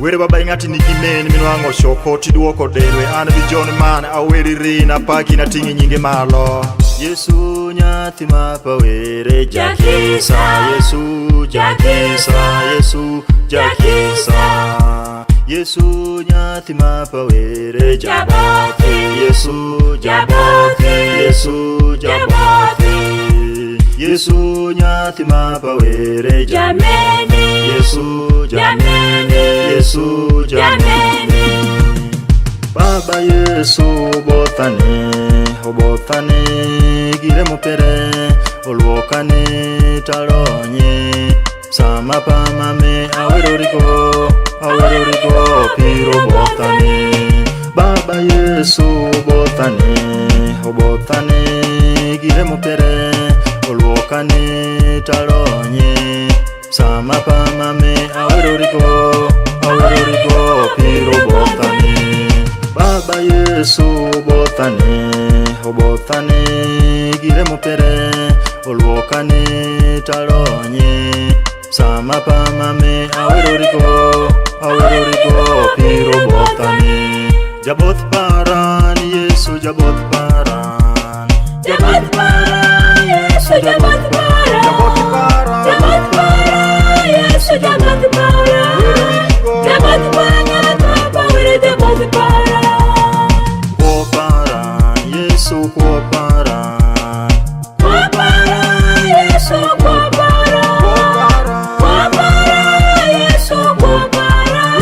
Were baba ing'ati nigi men minwang'o shoko tiduoko delwe. An bi John man aweri na paki na ting'i nyinge malo. Yesu nyathi mapawere jakisa. Yesu jakisa. Yesu jakisa. Yesu nyathi mapawere Jaboth. Yesu Jaboth. Yesu Jaboth. Yesu nyathi mapawere jameni. Yesu jameni. Yesu jameni. Baba Yesu obothane gire mopere olwokane talonye sama pamame awerorigo piro bothane. Baba Yesu obothane gire mopere olwokane talonye sama pamame awerorigo piro bothane. Baba Yesu obothane gire mopere olwokane talonye sama pamame awerorigo piro bothane. Jaboth paran Yesu Jaboth paran. Jaboth paran Yesu Jaboth paran. Jaboth paran. Jaboth paran Yesu Jaboth paran. Jaboth paran mapawere Jaboth paran. Kuo paran Yesu kuo paran. Kuo paran Yesu kuo paran. Kuo paran Yesu kuo paran.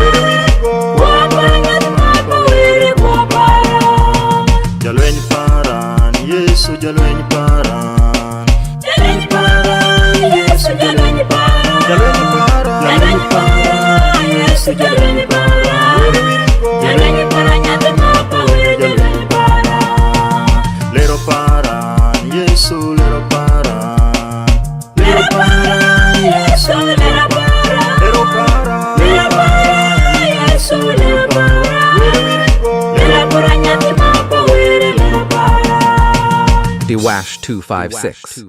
Kuo paran mapawere kuo paran. Jalweny paran Yesu jalweny paran. Jalweny paran Yesu jalweny paran. Jalweny paran. Jalweny paran Yesu jalweny paran. Jalweny paran nyathi mapawere jalweny paran. Lero paran Yesu lero paran. Lero paran Yesu lero paran. Lero paran. Lero paran Yesu lero paran. Lero paran nyathi mapawere lero paran. Dwash 256.